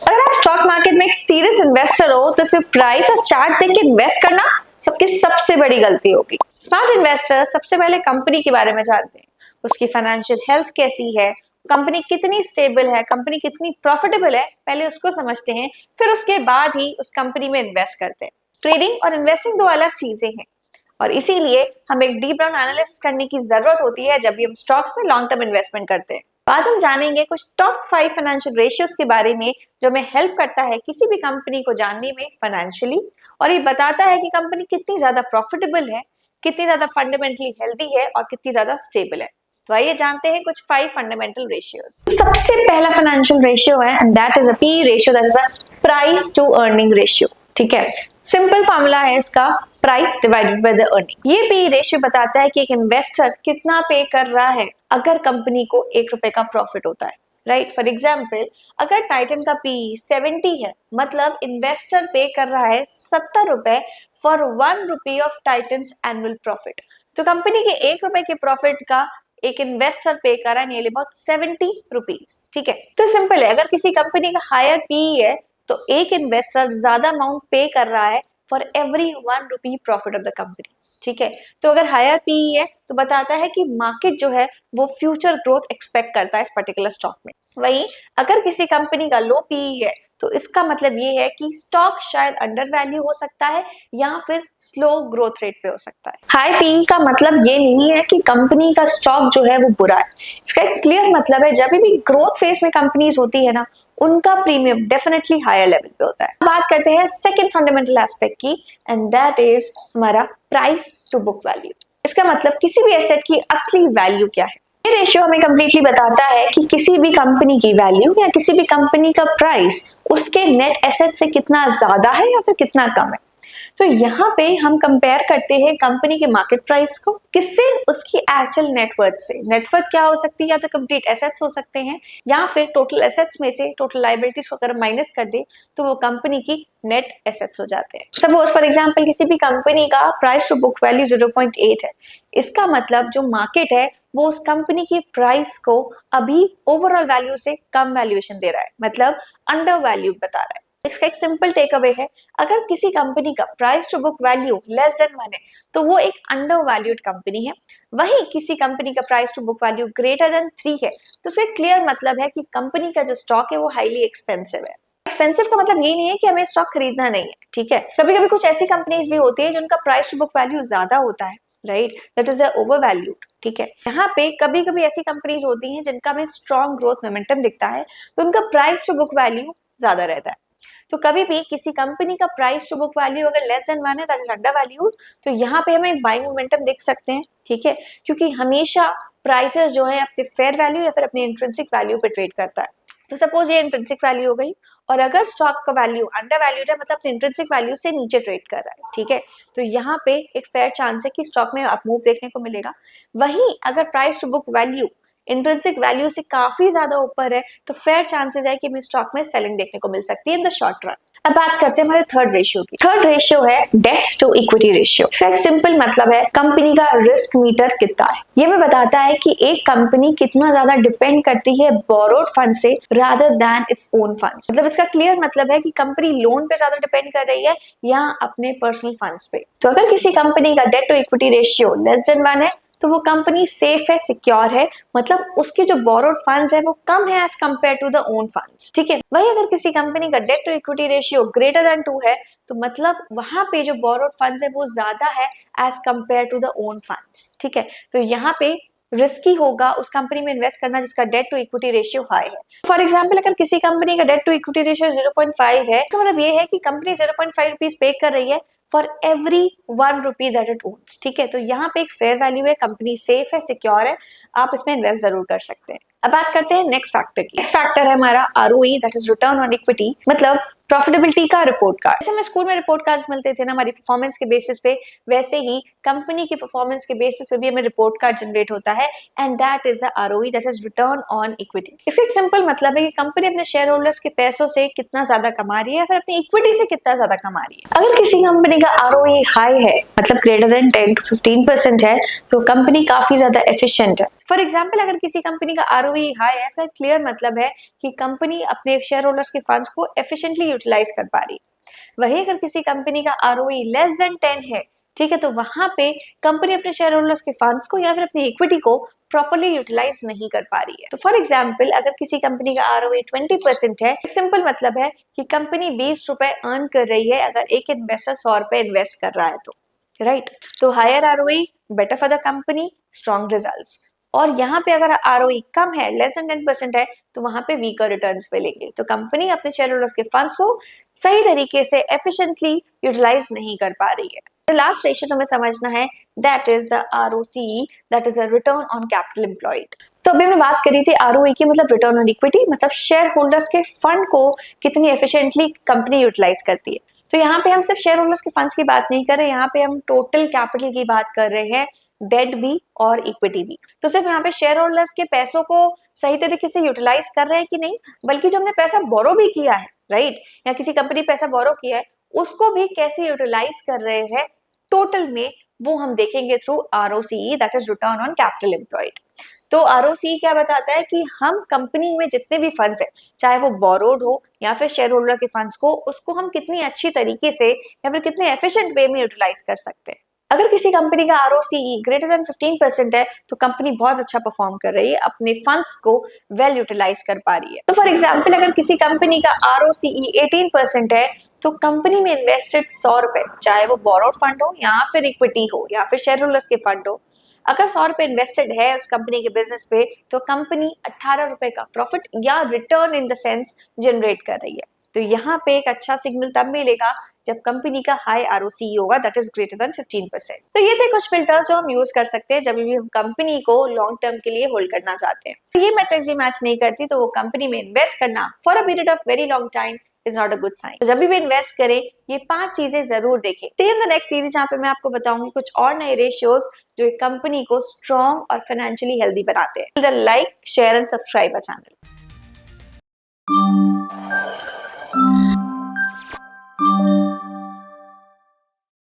अगर आप stock market में एक सीरियस इन्वेस्टर हो तो सिर्फ प्राइस और चार्ट देख के इन्वेस्ट करना सबकी सबसे बड़ी गलती होगी। स्मार्ट इन्वेस्टर सबसे पहले कंपनी के बारे में जानते हैं, उसकी फाइनेंशियल हेल्थ कैसी है, कंपनी कितनी स्टेबल है, कंपनी कितनी प्रॉफिटेबल है, पहले उसको समझते हैं, फिर उसके बाद ही उस कंपनी में इन्वेस्ट करते हैं। ट्रेडिंग और इन्वेस्टिंग दो अलग चीजें हैं और इसीलिए हमें एक डीप डाउन एनालिसिस करने की जरूरत होती है जब भी हम स्टॉक्स में लॉन्ग टर्म इन्वेस्टमेंट करते हैं। आज हम जानेंगे कुछ टॉप 5 फाइनेंशियल रेशियोज के बारे में जो हमें हेल्प करता है किसी भी कंपनी को जानने में फाइनेंशियली, और ये बताता है कि कंपनी कितनी ज्यादा प्रॉफिटेबल है, कितनी ज्यादा फंडामेंटली हेल्दी है और कितनी ज्यादा स्टेबल है। तो आइए जानते हैं कुछ 5 फंडामेंटल रेशियोज। सबसे पहला फाइनेंशियल रेशियो है and that is a P ratio, that is a price to earning ratio. ठीक है, सिंपल फॉर्मूला है इसका, price divided by the earning. ये पी रेशियो बताता है कि एक इन्वेस्टर कितना पे कर रहा है अगर कंपनी को 1 रुपए का प्रॉफिट होता है। राइट, फॉर एग्जाम्पल अगर टाइटन का पी 70 है, मतलब इन्वेस्टर पे कर रहा है 70 रुपए for 1 rupee of titans annual profit, तो कंपनी के 1 रुपए के प्रॉफिट का एक इन्वेस्टर पे कर रहा है नियरली अबाउट 70 रुपीज। ठीक है, तो सिंपल है, अगर किसी कंपनी का हायर पी है तो एक इन्वेस्टर ज्यादा अमाउंट पे कर रहा है for every 1 rupee profit of the company. ठीक है, तो अगर हायर पी है तो बताता है कि मार्केट जो है वो फ्यूचर ग्रोथ एक्सपेक्ट करता है इस पर्टिकुलर स्टॉक में। वहीं अगर किसी कंपनी का लो पी है तो इसका मतलब ये है कि स्टॉक शायद अंडर वैल्यू हो सकता है या फिर स्लो ग्रोथ रेट पे हो सकता है। हाई पी का मतलब ये नहीं है कि कंपनी का स्टॉक जो है वो बुरा है, इसका एक क्लियर मतलब है जब भी ग्रोथ फेज में कंपनीज होती है ना, उनका प्रीमियम डेफिनेटली हायर लेवल पे होता है। बात करते हैं सेकंड फंडामेंटल एस्पेक्ट की एंड दैट इज हमारा प्राइस टू बुक वैल्यू। इसका मतलब किसी भी एसेट की असली वैल्यू क्या है। ये रेशियो हमें कंप्लीटली बताता है कि किसी भी कंपनी की वैल्यू या किसी भी कंपनी का प्राइस उसके नेट एसेट से कितना ज्यादा है या फिर कितना कम है। तो यहाँ पे हम कंपेयर करते हैं कंपनी के मार्केट प्राइस को किससे, उसकी एक्चुअल नेटवर्थ से। नेटवर्थ क्या हो सकती है, या तो कंप्लीट एसेट्स हो सकते हैं या फिर टोटल एसेट्स में से टोटल लायबिलिटीज को अगर माइनस कर दे तो वो कंपनी की नेट एसेट्स हो जाते हैं। सपोज फॉर एग्जांपल किसी भी कंपनी का प्राइस टू बुक वैल्यू 0.8 है, इसका मतलब जो मार्केट है वो उस कंपनी की प्राइस को अभी ओवरऑल वैल्यू से कम वैल्यूएशन दे रहा है, मतलब अंडर वैल्यू बता रहा है। इसका एक सिंपल टेक अवे है, अगर किसी कंपनी का price to book value less than 1 है तो वो एक अंडर वैल्यूड कंपनी है। वहीं किसी कंपनी का price to book value greater than 3 है तो उससे क्लियर मतलब है कि कंपनी का जो स्टॉक है वो हाईली एक्सपेंसिव है। एक्सपेंसिव का मतलब ये नहीं है कि हमें स्टॉक खरीदना नहीं है। ठीक है, कभी कभी कुछ ऐसी कंपनीज भी होती है जिनका प्राइस टू बुक वैल्यू ज्यादा होता है, right, that is over valued. ठीक है, यहाँ पे कभी कभी ऐसी कंपनीज होती हैं जिनका हमें स्ट्रॉन्ग ग्रोथ मोमेंटम दिखता है तो उनका प्राइस टू बुक वैल्यू ज्यादा रहता है। तो कभी भी किसी कंपनी का प्राइस टू बुक वैल्यू अगर लेस देन 1 है, दैट इज अंडर वैल्यूड, तो यहाँ पे हम बाइंग मोमेंटम देख सकते हैं। ठीक है, क्योंकि हमेशा प्राइसेस जो है अपने फेयर वैल्यू या फिर अपने इंट्रिंसिक वैल्यू पे ट्रेड करता है। तो सपोज ये इंट्रिंसिक वैल्यू हो गई और अगर स्टॉक का वैल्यू अंडर वैल्यूड है, मतलब अपने इंट्रिंसिक वैल्यू से नीचे ट्रेड कर रहा है। ठीक है, तो यहाँ पे एक फेयर चांस है कि स्टॉक में अपमूव देखने को मिलेगा। वहीं अगर price to book value intrinsic value से काफी ज्यादा ऊपर है तो फेयर चांसेस है कि हमें स्टॉक में सेलिंग देखने को मिल सकती है इन द शॉर्ट रन। अब बात करते हैं हमारे थर्ड रेशियो की। थर्ड रेशियो है डेट टू इक्विटी रेशियो। इसका एक सिंपल मतलब है कंपनी का रिस्क मीटर कितना है। ये भी बताता है कि एक कंपनी कितना ज्यादा डिपेंड करती है बोरोड फंड से rather than its own funds. मतलब इसका क्लियर मतलब है कि कंपनी लोन पे ज्यादा डिपेंड कर रही है या अपने पर्सनल फंड्स पे। तो अगर किसी कंपनी का debt to equity ratio less than 1 है तो वो कंपनी सेफ है, सिक्योर है, मतलब उसके जो बोरोड फंड्स है वो कम है as compare to the own funds. ठीक है, वही अगर किसी कंपनी का debt to equity ratio greater than 2 है तो मतलब वहां पे जो बोरोड फंड्स है वो ज्यादा है as compare to the own funds. ठीक है, तो यहाँ पे रिस्की होगा उस कंपनी में इन्वेस्ट करना जिसका debt to equity ratio high है। फॉर एग्जांपल अगर किसी कंपनी का डेट टू इक्विटी रेशियो 0.5 है तो मतलब ये है कि कंपनी 0.5 रुपीज पे कर रही है for every 1 rupee that it owns. ठीक है, तो यहाँ पे एक फेयर वैल्यू है, कंपनी सेफ है, सिक्योर है, आप इसमें इन्वेस्ट जरूर कर सकते हैं। अब बात करते हैं नेक्स्ट फैक्टर की। नेक्स्ट फैक्टर है हमारा ROE, that is return on equity, मतलब प्रॉफिटेबिलिटी का रिपोर्ट कार्ड। जैसे हमें स्कूल में रिपोर्ट कार्ड्स मिलते थे ना हमारी परफॉर्मेंस के बेसिस पे, वैसे ही कंपनी की परफॉर्मेंस के बेसिस पे भी हमें रिपोर्ट कार्ड जनरेट होता है and that is the ROE, that is return on equity. इसका एक सिंपल मतलब है कि कंपनी अपने शेयर होल्डर्स के पैसों से कितना ज्यादा कमा रही है, फिर अपनी इक्विटी से कितना ज्यादा कमा रही है। अगर किसी कंपनी का आरओई हाई है, मतलब ग्रेटर देन 10 to 15% है, तो कंपनी काफी ज्यादा एफिशिएंट है। फॉर एग्जाम्पल अगर किसी कंपनी का ROE हाई है, ऐसा क्लियर मतलब है कि कंपनी अपने शेयर होल्डर्स के फंड्स को एफिशिएंटली यूटिलाइज कर पा रही है। वही अगर किसी कंपनी का ROE लेस देन 10 है, ठीक है, तो वहां पे कंपनी अपने शेयर होल्डर्स के फंड्स को या फिर अपनी इक्विटी को प्रॉपर्ली यूटिलाइज नहीं कर पा रही है। तो फॉर एग्जाम्पल अगर किसी कंपनी का ROE 20% है, सिंपल मतलब है कि कंपनी 20 रुपए अर्न कर रही है अगर एक इन्वेस्टर 100 रुपए इन्वेस्ट कर रहा है तो, राइट। तो higher ROE better for the company, strong results. और यहाँ पे अगर ROE कम है, लेस देन 10% है, तो वहां पे वीकर रिटर्न्स मिलेंगे। तो कंपनी अपने शेयर होल्डर्स के फंड्स को सही तरीके से एफिशिएंटली यूटिलाइज नहीं कर पा रही है। द लास्ट रेशियो हमें समझना है, that is the ROCE, that is a return on capital employed. तो अभी मैं बात करी थी ROE की, मतलब रिटर्न ऑन इक्विटी, मतलब शेयर होल्डर्स के फंड को कितनी एफिशिएंटली कंपनी यूटिलाइज करती है। तो यहाँ पे हम सिर्फ शेयर होल्डर्स के फंड्स की बात नहीं कर रहे, यहाँ पे हम टोटल कैपिटल की बात कर रहे हैं, डेट भी और इक्विटी भी। तो सिर्फ यहाँ पे शेयर होल्डर्स के पैसों को सही तरीके से यूटिलाइज कर रहे हैं कि नहीं, बल्कि जो हमने पैसा बोरो भी किया है, राइट, या किसी कंपनी पैसा बोरो किया है, उसको भी कैसे यूटिलाइज कर रहे हैं टोटल में, वो हम देखेंगे through ROCE, that is return on capital employed. तो ROCE क्या बताता है कि हम कंपनी में जितने भी फंड्स है, चाहे वो बोरोड हो या फिर शेयर होल्डर के फंड्स को, उसको हम कितनी अच्छी तरीके से या फिर कितने एफिशिएंट वे में यूटिलाइज कर सकते हैं। अगर किसी कंपनी का ROCE ग्रेटर देन 15% है, तो कंपनी बहुत अच्छा परफॉर्म कर रही है, अपने फंड्स को वेल यूटिलाइज कर पा रही है। तो फॉर एग्जाम्पल अगर किसी कंपनी का ROCE 18% है, तो कंपनी में इन्वेस्टेड 100 रुपए, चाहे वो बोरोड फंड हो या फिर इक्विटी हो या फिर शेयर होल्डर्स के फंड हो, अगर 100 रुपए इन्वेस्टेड है उस कंपनी के बिजनेस पे, तो कंपनी 18 रुपए का प्रॉफिट या return in the sense generate कर रही है। तो यहाँ पे एक अच्छा सिग्नल तब मिलेगा जब कंपनी का हाई ROCE होगा, दैट इज ग्रेटर देन 15%। तो ये थे कुछ फिल्टर्स जो हम यूज कर सकते हैं जब भी हम कंपनी को लॉन्ग टर्म के लिए होल्ड करना चाहते हैं। तो ये मैट्रिक्स भी मैच नहीं करती, तो वो कंपनी में इन्वेस्ट करना for a period of very long time is not a good sign. तो जब भी इन्वेस्ट करें, ये 5 चीजें जरूर देखें। See you in the next series, जहाँ पे मैं आपको बताऊंगी कुछ और नए रेशियोज जो एक कंपनी को स्ट्रॉन्ग और फाइनेंशियली हेल्दी बनाते हैं। Like, share and subscribe our channel.